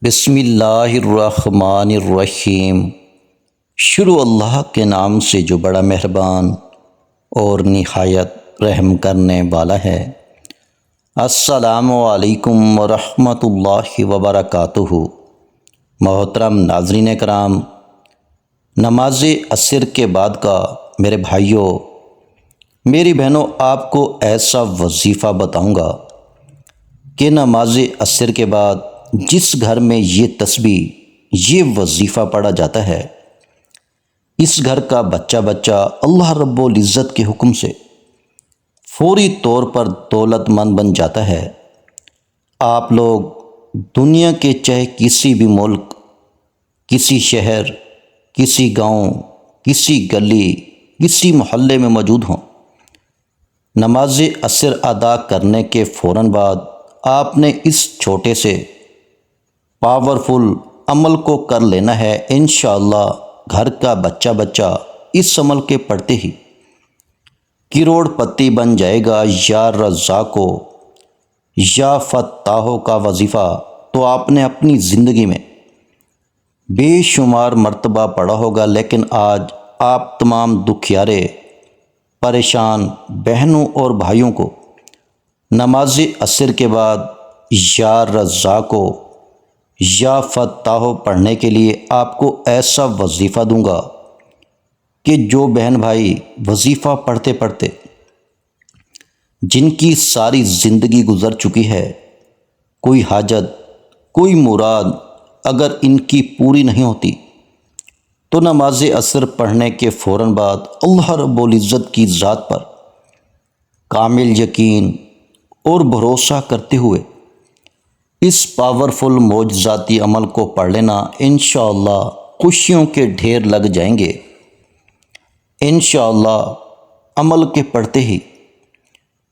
بسم اللہ الرحمن الرحیم۔ شروع اللہ کے نام سے جو بڑا مہربان اور نہایت رحم کرنے والا ہے۔ السلام علیکم ورحمۃ اللہ وبرکاتہ۔ محترم ناظرین کرام، نماز عصر کے بعد کا میرے بھائیوں، میری بہنوں، آپ کو ایسا وظیفہ بتاؤں گا کہ نماز عصر کے بعد جس گھر میں یہ تسبیح، یہ وظیفہ پڑھا جاتا ہے، اس گھر کا بچہ بچہ اللہ رب العزت کے حکم سے فوری طور پر دولت مند بن جاتا ہے۔ آپ لوگ دنیا کے چاہے کسی بھی ملک، کسی شہر، کسی گاؤں، کسی گلی، کسی محلے میں موجود ہوں، نماز عصر ادا کرنے کے فوراً بعد آپ نے اس چھوٹے سے پاورفل عمل کو کر لینا ہے۔ انشاءاللہ گھر کا بچہ بچہ اس عمل کے پڑھتے ہی کروڑ پتی بن جائے گا۔ یا رزاقو، یا فتاحو کا وظیفہ تو آپ نے اپنی زندگی میں بے شمار مرتبہ پڑھا ہوگا، لیکن آج آپ تمام دکھیارے پریشان بہنوں اور بھائیوں کو نماز عصر کے بعد یا رزاقو، یا فتاحو پڑھنے کے لیے آپ کو ایسا وظیفہ دوں گا کہ جو بہن بھائی وظیفہ پڑھتے پڑھتے جن کی ساری زندگی گزر چکی ہے، کوئی حاجت، کوئی مراد اگر ان کی پوری نہیں ہوتی، تو نماز عصر پڑھنے کے فوراً بعد اللہ رب العزت کی ذات پر کامل یقین اور بھروسہ کرتے ہوئے اس پاورفل معجزاتی عمل کو پڑھ لینا۔ انشاءاللہ خوشیوں کے ڈھیر لگ جائیں گے۔ انشاءاللہ عمل کے پڑھتے ہی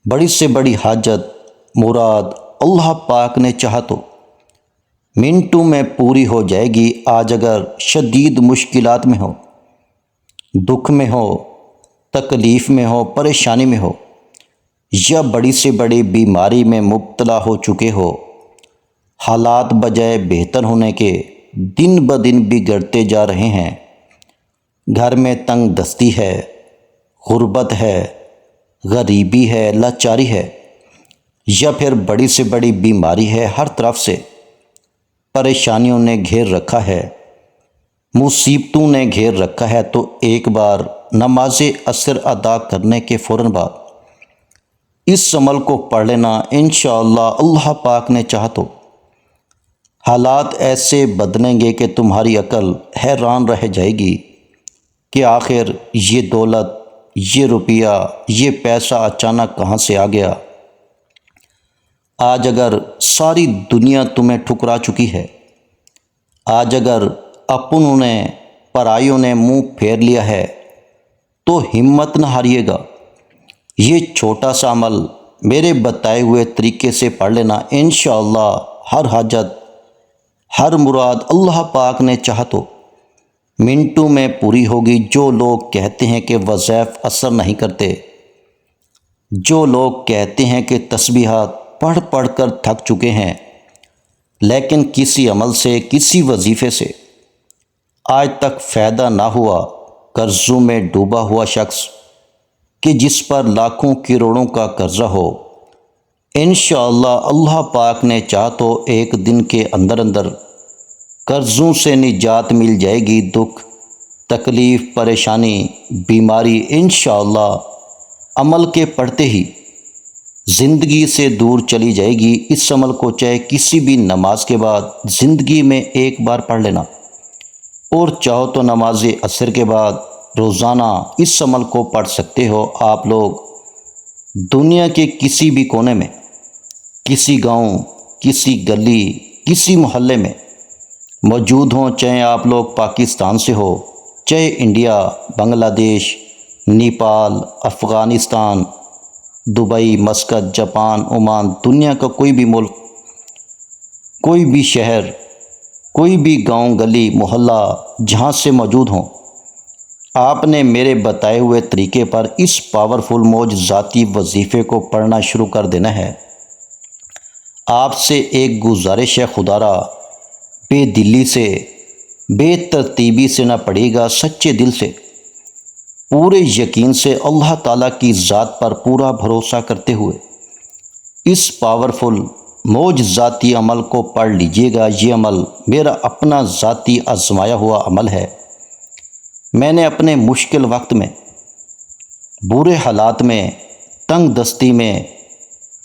بڑی سے بڑی حاجت، مراد اللہ پاک نے چاہا تو منٹوں میں پوری ہو جائے گی۔ آج اگر شدید مشکلات میں ہو، دکھ میں ہو، تکلیف میں ہو، پریشانی میں ہو، یا بڑی سے بڑی بیماری میں مبتلا ہو چکے ہو، حالات بجائے بہتر ہونے کے دن بدن بگڑتے جا رہے ہیں، گھر میں تنگ دستی ہے، غربت ہے، غریبی ہے، لاچاری ہے، یا پھر بڑی سے بڑی بیماری ہے، ہر طرف سے پریشانیوں نے گھیر رکھا ہے، مصیبتوں نے گھیر رکھا ہے، تو ایک بار نماز عصر ادا کرنے کے فوراً بعد اس عمل کو پڑھ لینا۔ انشاءاللہ اللہ پاک نے چاہا تو حالات ایسے بدلیں گے کہ تمہاری عقل حیران رہ جائے گی کہ آخر یہ دولت، یہ روپیہ، یہ پیسہ اچانک کہاں سے آ گیا۔ آج اگر ساری دنیا تمہیں ٹھکرا چکی ہے، آج اگر اپنوں نے، پرائیوں نے منہ پھیر لیا ہے، تو ہمت نہ ہاریے گا۔ یہ چھوٹا سا عمل میرے بتائے ہوئے طریقے سے پڑھ لینا۔ انشاءاللہ ہر حاجت، ہر مراد اللہ پاک نے چاہا تو منٹوں میں پوری ہوگی۔ جو لوگ کہتے ہیں کہ وظائف اثر نہیں کرتے، جو لوگ کہتے ہیں کہ تسبیحات پڑھ پڑھ کر تھک چکے ہیں، لیکن کسی عمل سے، کسی وظیفے سے آج تک فائدہ نہ ہوا، قرضوں میں ڈوبا ہوا شخص کہ جس پر لاکھوں کروڑوں کا قرضہ ہو، انشاءاللہ اللہ پاک نے چاہا تو ایک دن کے اندر اندر قرضوں سے نجات مل جائے گی۔ دکھ، تکلیف، پریشانی، بیماری انشاءاللہ عمل کے پڑھتے ہی زندگی سے دور چلی جائے گی۔ اس عمل کو چاہے کسی بھی نماز کے بعد زندگی میں ایک بار پڑھ لینا، اور چاہو تو نماز عصر کے بعد روزانہ اس عمل کو پڑھ سکتے ہو۔ آپ لوگ دنیا کے کسی بھی کونے میں، کسی گاؤں، کسی گلی، کسی محلے میں موجود ہوں، چاہے آپ لوگ پاکستان سے ہو، چاہے انڈیا، بنگلہ دیش، Nepal, Afghanistan, Dubai, Muscat, Japan, Oman, دنیا کا کوئی بھی ملک، کوئی بھی شہر، کوئی بھی گاؤں، گلی، محلہ جہاں سے موجود ہوں، آپ نے میرے بتائے ہوئے طریقے پر اس پاورفل معجزاتی وظیفے کو پڑھنا شروع کر دینا ہے۔ آپ سے ایک گزارش ہے خدا را، بے دلی سے، بے ترتیبی سے نہ پڑھے گا، سچے دل سے، پورے یقین سے اللہ تعالیٰ کی ذات پر پورا بھروسہ کرتے ہوئے اس پاورفل معجزاتی عمل کو پڑھ لیجئے گا۔ یہ عمل میرا اپنا ذاتی آزمایا ہوا عمل ہے۔ میں نے اپنے مشکل وقت میں، برے حالات میں، تنگ دستی میں،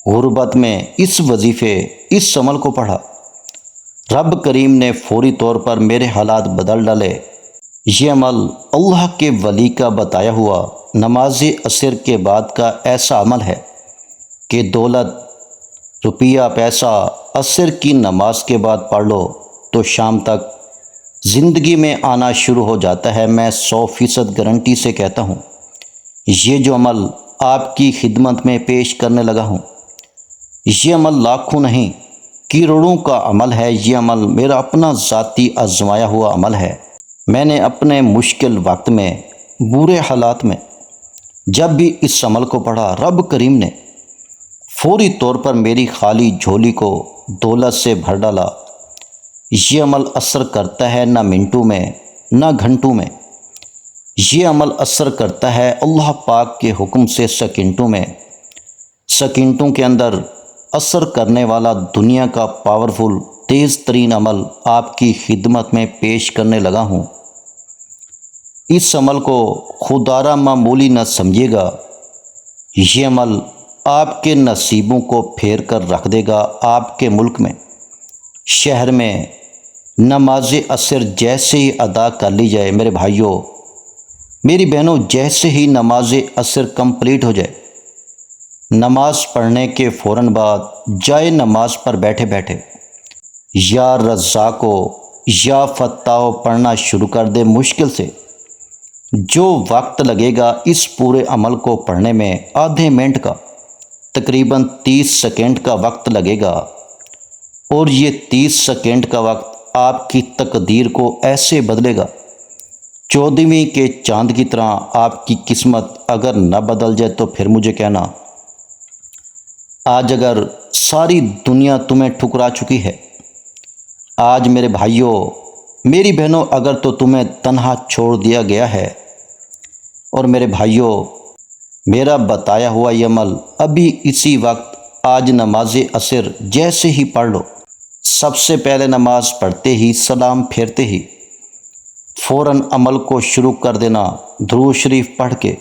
غربت میں اس وظیفے، اس عمل کو پڑھا۔ رب کریم نے فوری طور پر میرے حالات بدل ڈالے۔ یہ عمل اللہ کے ولی کا بتایا ہوا نماز عصر کے بعد کا ایسا عمل ہے کہ دولت، روپیہ، پیسہ عصر کی نماز کے بعد پڑھ لو تو شام تک زندگی میں آنا شروع ہو جاتا ہے۔ میں 100% گارنٹی سے کہتا ہوں، یہ جو عمل آپ کی خدمت میں پیش کرنے لگا ہوں، یہ عمل لاکھوں نہیں کروڑوں کا عمل ہے۔ یہ عمل میرا اپنا ذاتی آزمایا ہوا عمل ہے۔ میں نے اپنے مشکل وقت میں، برے حالات میں جب بھی اس عمل کو پڑھا، رب کریم نے فوری طور پر میری خالی جھولی کو دولت سے بھر ڈالا۔ یہ عمل اثر کرتا ہے نہ منٹوں میں، نہ گھنٹوں میں، یہ عمل اثر کرتا ہے اللہ پاک کے حکم سے سیکنڈوں میں۔ سیکنڈوں کے اندر اثر کرنے والا دنیا کا پاورفل، تیز ترین عمل آپ کی خدمت میں پیش کرنے لگا ہوں۔ اس عمل کو خودارہ معمولی نہ سمجھیے گا، یہ عمل آپ کے نصیبوں کو پھیر کر رکھ دے گا۔ آپ کے ملک میں، شہر میں نماز عصر جیسے ہی ادا کر لی جائے، میرے بھائیوں، میری بہنوں، جیسے ہی نماز عصر کمپلیٹ ہو جائے، نماز پڑھنے کے فوراً بعد جائے نماز پر بیٹھے بیٹھے یا رزاقو یا فتاحو پڑھنا شروع کر دے مشکل سے۔ جو وقت لگے گا اس پورے عمل کو پڑھنے میں، آدھے منٹ کا، تقریباً 30 سیکنڈ کا وقت لگے گا، اور یہ 30 سیکنڈ کا وقت آپ کی تقدیر کو ایسے بدلے گا، 14ویں کے چاند کی طرح۔ آپ کی قسمت اگر نہ بدل جائے تو پھر مجھے کہنا۔ آج اگر ساری دنیا تمہیں ٹھکرا چکی ہے، آج میرے بھائیوں، میری بہنوں، اگر تو تمہیں تنہا چھوڑ دیا گیا ہے، اور میرے بھائیوں، میرا بتایا ہوا یہ عمل ابھی اسی وقت، آج نماز عصر جیسے ہی پڑھ لو، سب سے پہلے نماز پڑھتے ہی، سلام پھیرتے ہی فوراً عمل کو شروع کر دینا۔ درود شریف پڑھ کے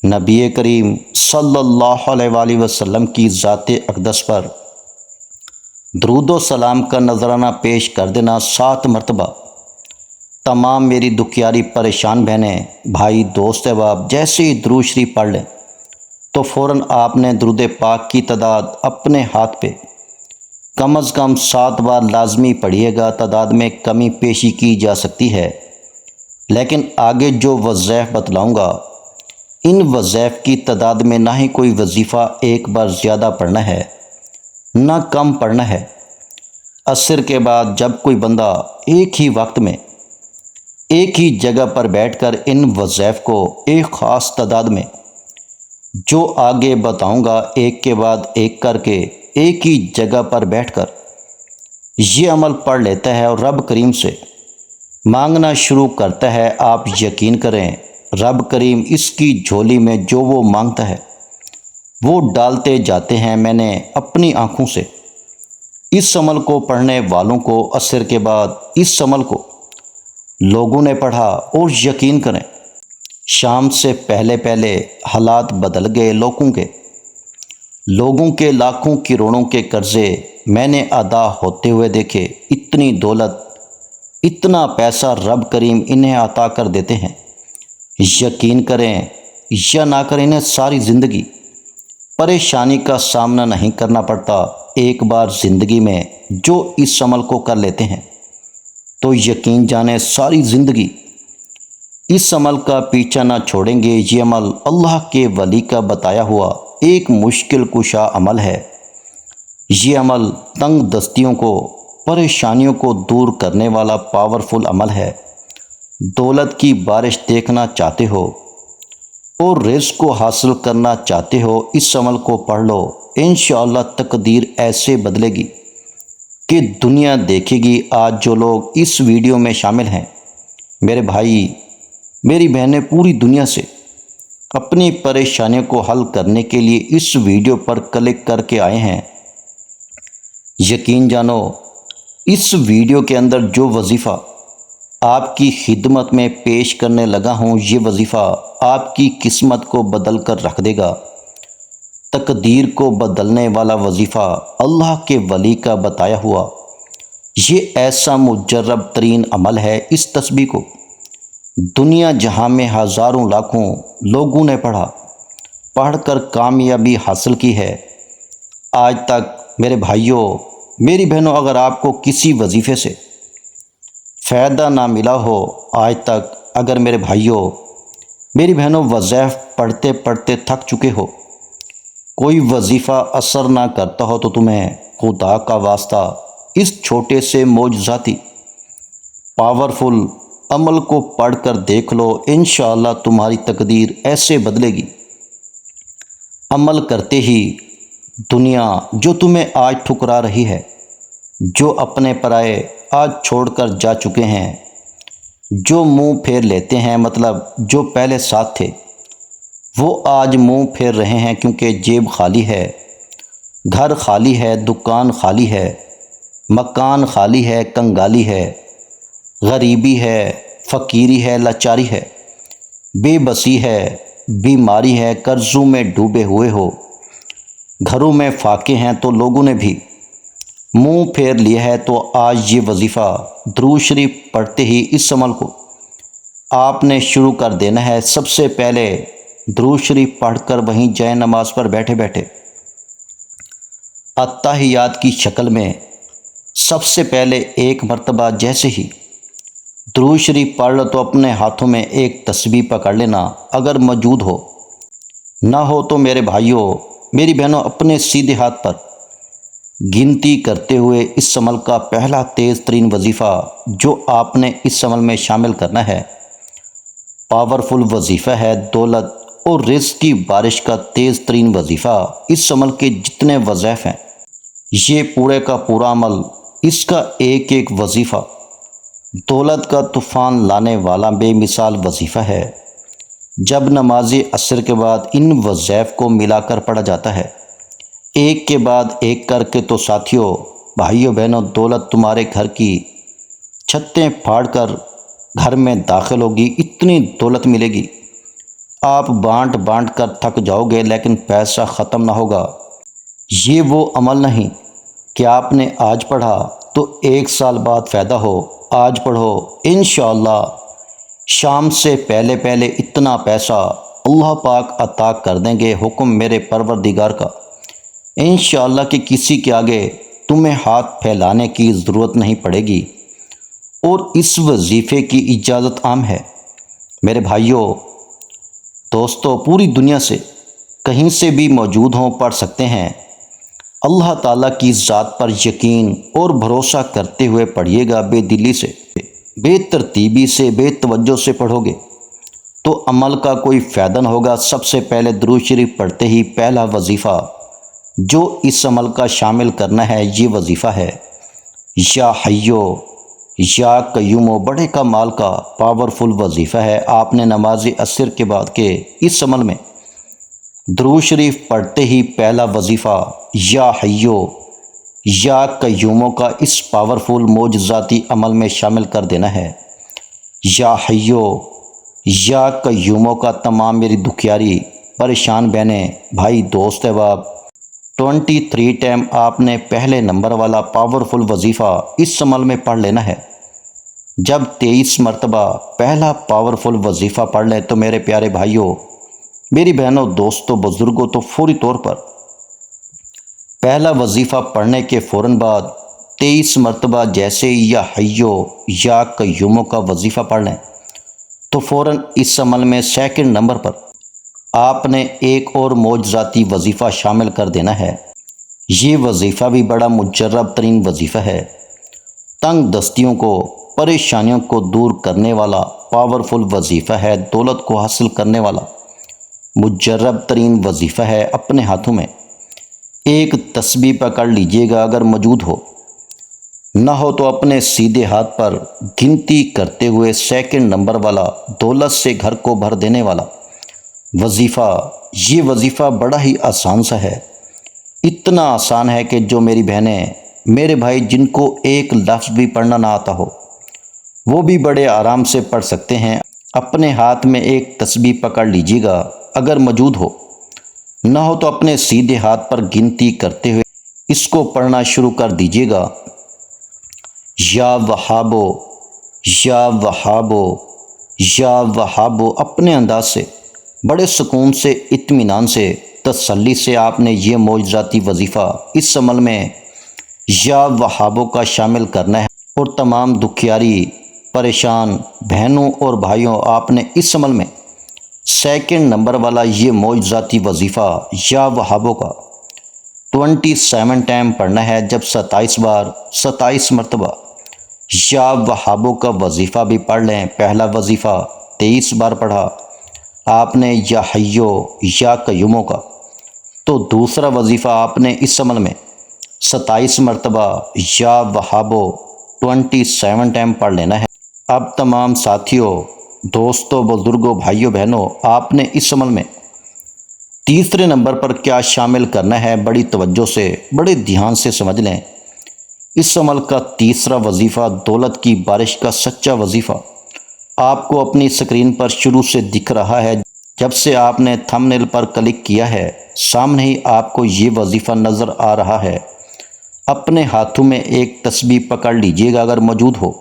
نبی کریم صلی اللہ علیہ وآلہ وسلم کی ذات اقدس پر درود و سلام کا نذرانہ پیش کر دینا 7 مرتبہ۔ تمام میری دکھیاری پریشان بہنیں، بھائی، دوست احباب جیسے ہی درود شریف پڑھ لیں تو فوراً آپ نے درود پاک کی تعداد اپنے ہاتھ پہ کم از کم 7 بار لازمی پڑھیے گا۔ تعداد میں کمی پیشی کی جا سکتی ہے، لیکن آگے جو وظائف بتلاؤں گا، ان وظائف کی تعداد میں نہ ہی کوئی وظیفہ ایک بار زیادہ پڑھنا ہے، نہ کم پڑھنا ہے۔ عصر کے بعد جب کوئی بندہ ایک ہی وقت میں، ایک ہی جگہ پر بیٹھ کر ان وظائف کو ایک خاص تعداد میں، جو آگے بتاؤں گا، ایک کے بعد ایک کر کے، ایک ہی جگہ پر بیٹھ کر یہ عمل پڑھ لیتا ہے اور رب کریم سے مانگنا شروع کرتا ہے، آپ یقین کریں، رب کریم اس کی جھولی میں جو وہ مانگتا ہے وہ ڈالتے جاتے ہیں۔ میں نے اپنی آنکھوں سے اس عمل کو پڑھنے والوں کو، عصر کے بعد اس عمل کو لوگوں نے پڑھا، اور یقین کریں، شام سے پہلے پہلے حالات بدل گئے۔ لوگوں کے لاکھوں کروڑوں کے قرضے میں نے ادا ہوتے ہوئے دیکھے۔ اتنی دولت، اتنا پیسہ رب کریم انہیں عطا کر دیتے ہیں، یقین کریں یا نہ کریں، انہیں ساری زندگی پریشانی کا سامنا نہیں کرنا پڑتا۔ ایک بار زندگی میں جو اس عمل کو کر لیتے ہیں تو یقین جانیں ساری زندگی اس عمل کا پیچھا نہ چھوڑیں گے۔ یہ عمل اللہ کے ولی کا بتایا ہوا ایک مشکل کشا عمل ہے۔ یہ عمل تنگ دستیوں کو، پریشانیوں کو دور کرنے والا پاورفل عمل ہے۔ دولت کی بارش دیکھنا چاہتے ہو اور رزق کو حاصل کرنا چاہتے ہو، اس عمل کو پڑھ لو، انشاءاللہ تقدیر ایسے بدلے گی کہ دنیا دیکھے گی آج جو لوگ اس ویڈیو میں شامل ہیں، میرے بھائی میری بہنیں پوری دنیا سے اپنی پریشانیوں کو حل کرنے کے لیے اس ویڈیو پر کلک کر کے آئے ہیں۔ یقین جانو اس ویڈیو کے اندر جو وظیفہ آپ کی خدمت میں پیش کرنے لگا ہوں، یہ وظیفہ آپ کی قسمت کو بدل کر رکھ دے گا۔ تقدیر کو بدلنے والا وظیفہ اللہ کے ولی کا بتایا ہوا یہ ایسا مجرب ترین عمل ہے۔ اس تسبیح کو دنیا جہاں میں ہزاروں لاکھوں لوگوں نے پڑھ کر کامیابی حاصل کی ہے۔ آج تک میرے بھائیوں میری بہنوں، اگر آپ کو کسی وظیفے سے فائدہ نہ ملا ہو، آج تک اگر میرے بھائیوں میری بہنوں وظائف پڑھتے پڑھتے تھک چکے ہو، کوئی وظیفہ اثر نہ کرتا ہو، تو تمہیں خدا کا واسطہ اس چھوٹے سے معجزاتی پاورفل عمل کو پڑھ کر دیکھ لو، انشاءاللہ تمہاری تقدیر ایسے بدلے گی۔ عمل کرتے ہی دنیا جو تمہیں آج ٹھکرا رہی ہے، جو اپنے پرائے آج چھوڑ کر جا چکے ہیں، جو منہ پھیر لیتے ہیں، مطلب جو پہلے ساتھ تھے، وہ آج منہ پھیر رہے ہیں، کیونکہ جیب خالی ہے، گھر خالی ہے، دکان خالی ہے، مکان خالی ہے، کنگالی ہے، غریبی ہے، فقیری ہے، لاچاری ہے، بے بسی ہے، بیماری ہے، قرضوں میں ڈوبے ہوئے ہو، گھروں میں فاقے ہیں، تو لوگوں نے بھی منہ پھیر لیا ہے۔ تو آج یہ وظیفہ درود شریف پڑھتے ہی اس عمل کو آپ نے شروع کر دینا ہے۔ سب سے پہلے درود شریف پڑھ کر وہیں جائے نماز پر بیٹھے بیٹھے اتحیات کی شکل میں سب سے پہلے ایک مرتبہ جیسے ہی درود شریف پڑھ لو تو اپنے ہاتھوں میں ایک تسبیح پکڑ لینا، اگر موجود ہو، نہ ہو تو میرے بھائیوں میری بہنوں اپنے سیدھے ہاتھ پر گنتی کرتے ہوئے اس عمل کا پہلا تیز ترین وظیفہ جو آپ نے اس عمل میں شامل کرنا ہے، پاورفل وظیفہ ہے، دولت اور رزق کی بارش کا تیز ترین وظیفہ۔ اس عمل کے جتنے وظائف ہیں، یہ پورے کا پورا عمل، اس کا ایک ایک وظیفہ دولت کا طوفان لانے والا بے مثال وظیفہ ہے۔ جب نماز عصر کے بعد ان وظائف کو ملا کر پڑھا جاتا ہے ایک کے بعد ایک کر کے، تو ساتھیوں بھائیوں بہنوں دولت تمہارے گھر کی چھتیں پھاڑ کر گھر میں داخل ہوگی۔ اتنی دولت ملے گی، آپ بانٹ بانٹ کر تھک جاؤ گے، لیکن پیسہ ختم نہ ہوگا۔ یہ وہ عمل نہیں کہ آپ نے آج پڑھا تو ایک سال بعد فائدہ ہو۔ آج پڑھو، انشاءاللہ شام سے پہلے پہلے اتنا پیسہ اللہ پاک عطا کر دیں گے، حکم میرے پروردگار کا، انشاءاللہ کہ کسی کے آگے تمہیں ہاتھ پھیلانے کی ضرورت نہیں پڑے گی۔ اور اس وظیفے کی اجازت عام ہے میرے بھائیوں دوستو، پوری دنیا سے کہیں سے بھی موجود ہوں پڑھ سکتے ہیں۔ اللہ تعالیٰ کی ذات پر یقین اور بھروسہ کرتے ہوئے پڑھیے گا، بے دلی سے، بے ترتیبی سے، بے توجہ سے پڑھو گے تو عمل کا کوئی فائدہ نہ ہوگا۔ سب سے پہلے درود شریف پڑھتے ہی پہلا وظیفہ جو اس عمل کا شامل کرنا ہے، یہ وظیفہ ہے یا حیو یا قیوم، بڑے کمال کا پاورفل وظیفہ ہے۔ آپ نے نماز عصر کے بعد کے اس عمل میں درود شریف پڑھتے ہی پہلا وظیفہ یا حیو یا قیوم کا اس پاورفل معجزاتی عمل میں شامل کر دینا ہے۔ یا حیو یا قیوم کا تمام میری دکھیاری پریشان بہنیں، بھائی، دوست احباب 23 ٹائم آپ نے پہلے نمبر والا پاورفل وظیفہ اس عمل میں پڑھ لینا ہے۔ جب 23 مرتبہ پہلا پاورفل وظیفہ پڑھ لیں تو میرے پیارے بھائیوں میری بہنوں دوستوں بزرگوں، تو فوری طور پر پہلا وظیفہ پڑھنے کے فوراً بعد 23 مرتبہ جیسے ہی یا حیو یا قیوم کا وظیفہ پڑھ لیں تو فوراً اس عمل میں سیکنڈ نمبر پر آپ نے ایک اور معجزاتی وظیفہ شامل کر دینا ہے۔ یہ وظیفہ بھی بڑا مجرب ترین وظیفہ ہے، تنگ دستیوں کو، پریشانیوں کو دور کرنے والا پاورفل وظیفہ ہے، دولت کو حاصل کرنے والا مجرب ترین وظیفہ ہے۔ اپنے ہاتھوں میں ایک تسبیح پکڑ لیجئے گا، اگر موجود ہو، نہ ہو تو اپنے سیدھے ہاتھ پر گنتی کرتے ہوئے سیکنڈ نمبر والا دولت سے گھر کو بھر دینے والا وظیفہ۔ یہ وظیفہ بڑا ہی آسان سا ہے، اتنا آسان ہے کہ جو میری بہنیں، میرے بھائی جن کو ایک لفظ بھی پڑھنا نہ آتا ہو وہ بھی بڑے آرام سے پڑھ سکتے ہیں۔ اپنے ہاتھ میں ایک تسبیح پکڑ لیجیے گا، اگر موجود ہو، نہ ہو تو اپنے سیدھے ہاتھ پر گنتی کرتے ہوئے اس کو پڑھنا شروع کر دیجیے گا۔ یا وہابو، یا وہابو، یا وہابو۔ اپنے انداز سے، بڑے سکون سے، اطمینان سے، تسلی سے آپ نے یہ معجزاتی وظیفہ اس عمل میں یا وہابو کا شامل کرنا ہے، اور تمام دکھیاری پریشان بہنوں اور بھائیوں، آپ نے اس عمل میں سیکنڈ نمبر والا یہ معجزاتی وظیفہ یا وہابو کا 27 ٹائم پڑھنا ہے، جب 27 بار 27 مرتبہ یا وہابو کا وظیفہ بھی پڑھ لیں۔ پہلا وظیفہ 23 بار پڑھا آپ نے یا حیو یا قیوموں کا، تو دوسرا وظیفہ آپ نے اس عمل میں 27 مرتبہ یا وہابو 27 ٹائم پڑھ لینا ہے۔ اب تمام ساتھیوں، دوستوں، بزرگوں، بھائیوں، بہنوں، آپ نے اس عمل میں تیسرے نمبر پر کیا شامل کرنا ہے، بڑی توجہ سے، بڑے دھیان سے سمجھ لیں۔ اس عمل کا تیسرا وظیفہ دولت کی بارش کا سچا وظیفہ آپ کو اپنی اسکرین پر شروع سے دکھ رہا ہے۔ جب سے آپ نے تھمب نیل پر کلک کیا ہے، سامنے ہی آپ کو یہ وظیفہ نظر آ رہا ہے۔ اپنے ہاتھوں میں ایک تسبیح پکڑ لیجیے گا، اگر موجود ہو،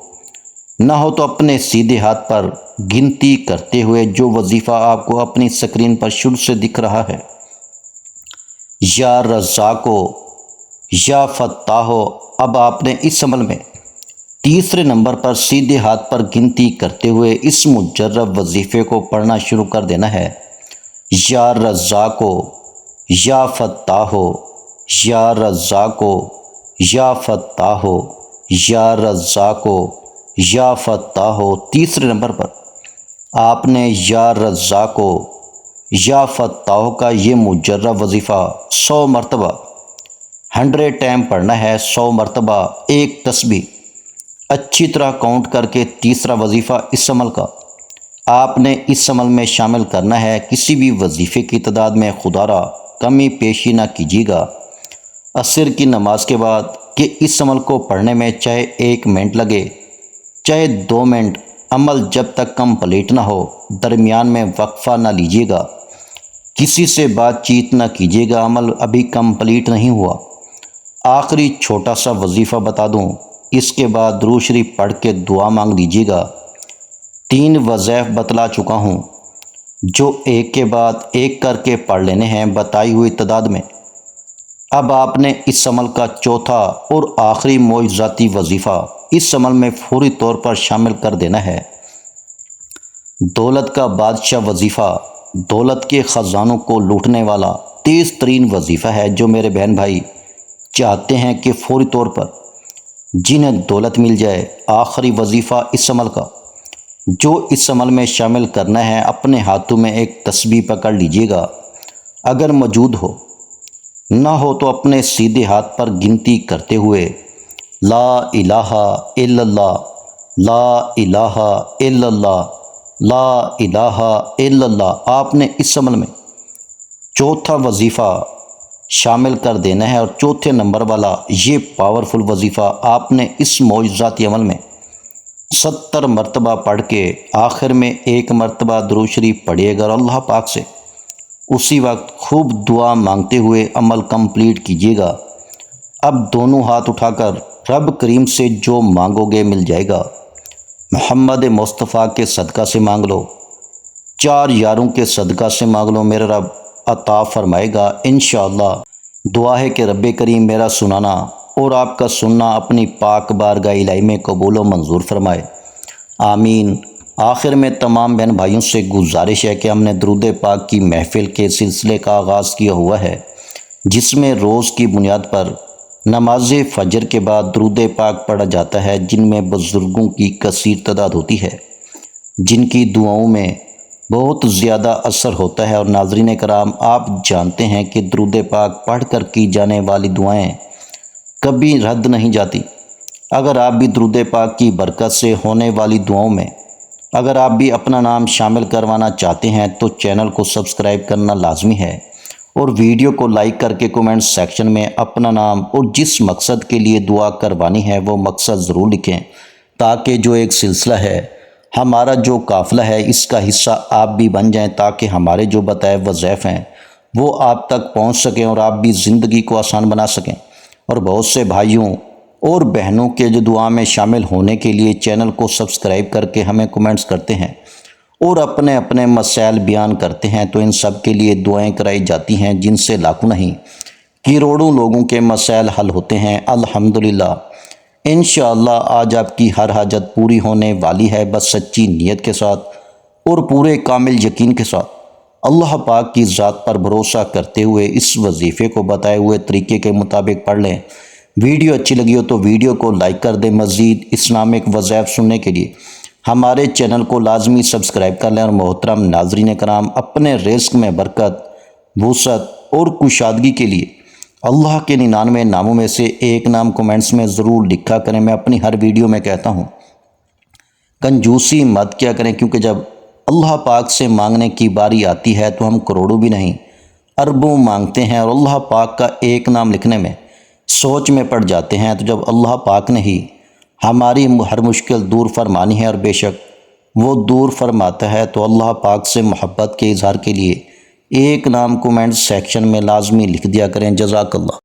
نہ ہو تو اپنے سیدھے ہاتھ پر گنتی کرتے ہوئے جو وظیفہ آپ کو اپنی اسکرین پر شروع سے دکھ رہا ہے، یا رزاقو، یا فتاحو۔ اب آپ نے اس عمل میں تیسرے نمبر پر سیدھے ہاتھ پر گنتی کرتے ہوئے اس مجرب وظیفے کو پڑھنا شروع کر دینا ہے۔ یا رزاقو، یا فتاحو، یا رزاقو، یا فتاحو، یا رزاقو، یا فتاحو۔ تیسرے نمبر پر آپ نے یا رزاقو، یا فتاحو کا یہ مجرب وظیفہ 100 مرتبہ 100 ٹائم پڑھنا ہے۔ 100 مرتبہ ایک تسبیح اچھی طرح کاؤنٹ کر کے تیسرا وظیفہ اس عمل کا آپ نے اس عمل میں شامل کرنا ہے۔ کسی بھی وظیفے کی تعداد میں خدا را کمی پیشی نہ کیجیے گا۔ عصر کی نماز کے بعد کہ اس عمل کو پڑھنے میں چاہے 1 منٹ لگے، چاہے 2 منٹ، عمل جب تک کمپلیٹ نہ ہو درمیان میں وقفہ نہ لیجیے گا، کسی سے بات چیت نہ کیجیے گا، عمل ابھی کمپلیٹ نہیں ہوا۔ آخری چھوٹا سا وظیفہ بتا دوں، اس کے بعد درود شریف پڑھ کے دعا مانگ لیجیے گا۔ 3 وظائف بتلا چکا ہوں، جو ایک کے بعد ایک کر کے پڑھ لینے ہیں بتائی ہوئی تعداد میں۔ اب آپ نے اس عمل کا چوتھا اور آخری معجزاتی وظیفہ اس عمل میں فوری طور پر شامل کر دینا ہے۔ دولت کا بادشاہ وظیفہ دولت کے خزانوں کو لوٹنے والا تیز ترین وظیفہ ہے، جو میرے بہن بھائی چاہتے ہیں کہ فوری طور پر جنہیں دولت مل جائے۔ آخری وظیفہ اس عمل کا جو اس عمل میں شامل کرنا ہے، اپنے ہاتھوں میں ایک تسبیح پکڑ لیجیے گا، اگر موجود ہو، نہ ہو تو اپنے سیدھے ہاتھ پر گنتی کرتے ہوئے لا الہ الا اللہ، لا الہ الا اللہ، لا الہ الا اللہ۔ آپ نے اس عمل میں چوتھا وظیفہ شامل کر دینا ہے، اور چوتھے نمبر والا یہ پاورفل وظیفہ آپ نے اس معجزاتی عمل میں 70 مرتبہ پڑھ کے آخر میں 1 مرتبہ درود شریف پڑھیے گا، اور اللہ پاک سے اسی وقت خوب دعا مانگتے ہوئے عمل کمپلیٹ کیجیے گا۔ اب دونوں ہاتھ اٹھا کر رب کریم سے جو مانگو گے مل جائے گا۔ محمد مصطفیٰ کے صدقہ سے مانگ لو، 4 یاروں کے صدقہ سے مانگ لو، میرا رب عطا فرمائے گا انشاءاللہ۔ دعا ہے کہ رب کریم میرا سنانا اور آپ کا سننا اپنی پاک بارگاہ الہی میں قبول و منظور فرمائے، آمین۔ آخر میں تمام بہن بھائیوں سے گزارش ہے کہ ہم نے درود پاک کی محفل کے سلسلے کا آغاز کیا ہوا ہے، جس میں روز کی بنیاد پر نماز فجر کے بعد درود پاک پڑھا جاتا ہے، جن میں بزرگوں کی کثیر تعداد ہوتی ہے، جن کی دعاؤں میں بہت زیادہ اثر ہوتا ہے۔ اور ناظرین کرام، آپ جانتے ہیں کہ درود پاک پڑھ کر کی جانے والی دعائیں کبھی رد نہیں جاتی، اگر آپ بھی درود پاک کی برکت سے ہونے والی دعاؤں میں اگر آپ بھی اپنا نام شامل کروانا چاہتے ہیں تو چینل کو سبسکرائب کرنا لازمی ہے، اور ویڈیو کو لائک کر کے کومنٹ سیکشن میں اپنا نام اور جس مقصد کے لیے دعا کروانی ہے وہ مقصد ضرور لکھیں، تاکہ جو ایک سلسلہ ہے، ہمارا جو قافلہ ہے، اس کا حصہ آپ بھی بن جائیں، تاکہ ہمارے جو بتائے وظائف ہیں وہ آپ تک پہنچ سکیں اور آپ بھی زندگی کو آسان بنا سکیں۔ اور بہت سے بھائیوں اور بہنوں کے جو دعا میں شامل ہونے کے لیے چینل کو سبسکرائب کر کے ہمیں کومنٹس کرتے ہیں اور اپنے اپنے مسائل بیان کرتے ہیں، تو ان سب کے لیے دعائیں کرائی جاتی ہیں، جن سے لاکھوں نہیں کروڑوں لوگوں کے مسائل حل ہوتے ہیں الحمدللہ۔ انشاءاللہ آج آپ کی ہر حاجت پوری ہونے والی ہے، بس سچی نیت کے ساتھ اور پورے کامل یقین کے ساتھ اللہ پاک کی ذات پر بھروسہ کرتے ہوئے اس وظیفے کو بتائے ہوئے طریقے کے مطابق پڑھ لیں۔ ویڈیو اچھی لگی ہو تو ویڈیو کو لائک کر دیں۔ مزید اسلامک وظائف سننے کے لیے ہمارے چینل کو لازمی سبسکرائب کر لیں۔ اور محترم ناظرین کرام، اپنے رزق میں برکت، وسعت اور کشادگی کے لیے اللہ کے 99 ناموں میں سے ایک نام کومنٹس میں ضرور لکھا کریں۔ میں اپنی ہر ویڈیو میں کہتا ہوں کنجوسی مت کیا کریں، کیونکہ جب اللہ پاک سے مانگنے کی باری آتی ہے تو ہم کروڑوں بھی نہیں اربوں مانگتے ہیں، اور اللہ پاک کا ایک نام لکھنے میں سوچ میں پڑ جاتے ہیں۔ تو جب اللہ پاک نے ہی ہماری ہر مشکل دور فرمانی ہے، اور بے شک وہ دور فرماتا ہے، تو اللہ پاک سے محبت کے اظہار کے لیے ایک نام کومنٹ سیکشن میں لازمی لکھ دیا کریں۔ جزاک اللہ۔